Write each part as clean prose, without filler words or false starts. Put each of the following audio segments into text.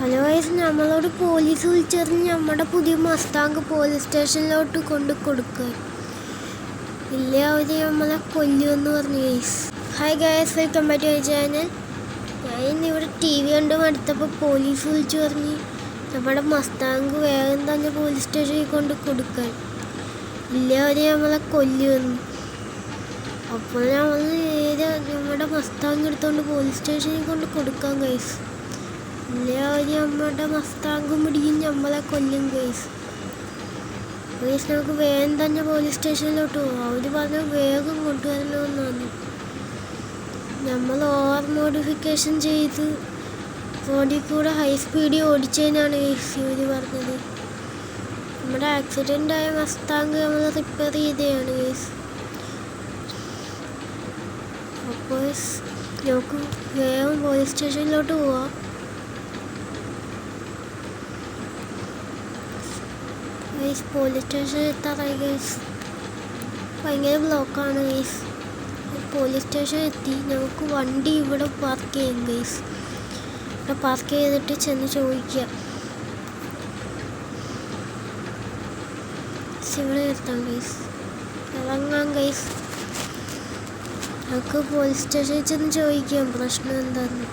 Hello guys, നമ്മളോട് police വിളിച്ചറിഞ്ഞ് നമ്മുടെ പുതിയ മസ്താങ്ക് പോലീസ് സ്റ്റേഷനിലോട്ട് കൊണ്ട് കൊടുക്കുക. ഇല്ല, അവർ നമ്മളെ കൊല്ലുമെന്ന് പറഞ്ഞു guys. Hi guys, welcome back to my channel. ഞാൻ ഇന്നിവിടെ TV കണ്ട് മടുത്തപ്പോൾ പോലീസ് വിളിച്ചു പറഞ്ഞ് നമ്മുടെ മസ്താങ്ക് വേഗം തന്നെ പോലീസ് സ്റ്റേഷനിൽ കൊണ്ട് കൊടുക്കാൻ. ഇല്ല, അവർ നമ്മളെ കൊല്ലുമെന്ന്. അപ്പോൾ നമ്മൾ നേരെ നമ്മുടെ മസ്താങ്ക് എടുത്തുകൊണ്ട് പോലീസ് സ്റ്റേഷനിൽ കൊണ്ട് കൊടുക്കാം ഗൈസ്. ഇല്ല, അവർ നമ്മുടെ മസ്താങ്കും പിടിക്കും, നമ്മളെ കൊല്ലും ഗൈസ്. നമുക്ക് വേഗം തന്നെ പോലീസ് സ്റ്റേഷനിലോട്ട് പോകാം. അവർ പറഞ്ഞു വേഗം കൊണ്ടുവരണമെന്നാണ്. നമ്മൾ ഓവർ മോഡിഫിക്കേഷൻ ചെയ്ത് റോഡിൽ കൂടെ ഹൈ സ്പീഡിൽ ഓടിച്ചതിനാണ് ഗൈസ് ഇവർ പറഞ്ഞത്. നമ്മുടെ ആക്സിഡൻ്റ് ആയ മസ്താങ്ക് നമ്മൾ റിപ്പയർ ചെയ്തതാണ് ഗൈസ്. അപ്പോൾ നമുക്ക് വേഗം പോലീസ് സ്റ്റേഷനിലോട്ട് പോവാം. പോലീസ് സ്റ്റേഷൻ എത്താറായി ഗൈസ്. ഭയങ്കര ബ്ലോക്കാണ് ഗൈസ്. പോലീസ് സ്റ്റേഷൻ എത്തി. നമുക്ക് വണ്ടി ഇവിടെ പാർക്ക് ചെയ്യാം ഗൈസ്. ഇവിടെ പാർക്ക് ചെയ്തിട്ട് ചെന്ന് ചോദിക്കാം. ഇവിടെ എത്താം ഗൈസ്. ഇറങ്ങാം ഗൈസ്. നമുക്ക് പോലീസ് സ്റ്റേഷനിൽ ചെന്ന് ചോദിക്കാം പ്രശ്നം എന്താന്ന്.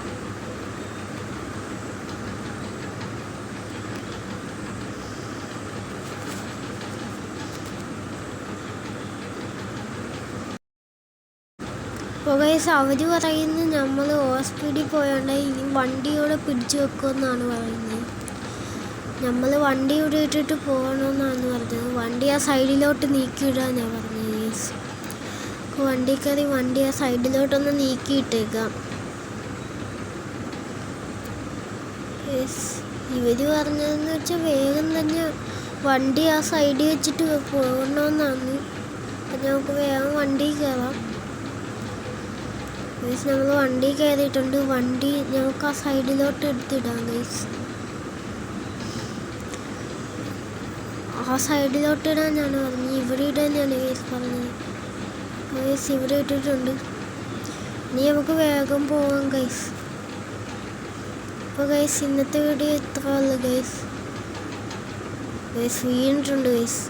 അപ്പോൾ ഗൈസ്, അവർ പറയുന്നത് നമ്മൾ ഓവർ സ്പീഡിൽ പോയാണ്ട് ഇനി വണ്ടിയോടെ പിടിച്ചു വെക്കുമെന്നാണ് പറയുന്നത്. നമ്മൾ വണ്ടി ഇവിടെ ഇട്ടിട്ട് പോകണമെന്നാണ് പറഞ്ഞത്. വണ്ടി ആ സൈഡിലോട്ട് നീക്കിയിടാനാണ് പറഞ്ഞത് ഗൈസ്. വണ്ടി കയറി വണ്ടി ആ സൈഡിലോട്ടൊന്ന് നീക്കിയിട്ടേക്കാം. ഇവർ പറഞ്ഞതെന്ന് വെച്ചാൽ വേഗം തന്നെ വണ്ടി ആ സൈഡിൽ വെച്ചിട്ട് പോകണമെന്നാണ്. അപ്പം നമുക്ക് വേഗം വണ്ടി കയറാം. നമ്മൾ വണ്ടി കയറിയിട്ടുണ്ട്. വണ്ടി നമുക്ക് ആ സൈഡിലോട്ട് എടുത്തിടാം ഗൈസ്. ആ സൈഡിലോട്ട് ഇടാനാണ് പറഞ്ഞത്. ഇവിടെ ഇടാനാണ് ഗൈസ് പറഞ്ഞത്. ഗൈസ് ഇവിടെ ഇട്ടിട്ടുണ്ട്. ഇനി നമുക്ക് വേഗം പോകാം ഗൈസ്. അപ്പോൾ ഗൈസ്, ഇന്നത്തെ വീഡിയോ ഇത്ര ഉള്ളു ഗൈസ്. ഗൈസ് വീണിട്ടുണ്ട് ഗൈസ്.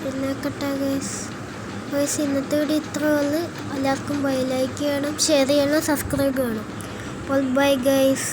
പിന്നെ കട്ടാ ഗൈസ്. ഗൈസ് ഇന്നത്തെ വീഡിയോ ഇത്ര ഉള്ളു. എല്ലാവർക്കും ബൈ. ലൈക്ക് ചെയ്യണം, ഷെയർ ചെയ്യണം, സബ്സ്ക്രൈബ് ചെയ്യണം. അപ്പോൾ ബൈ ഗൈസ്.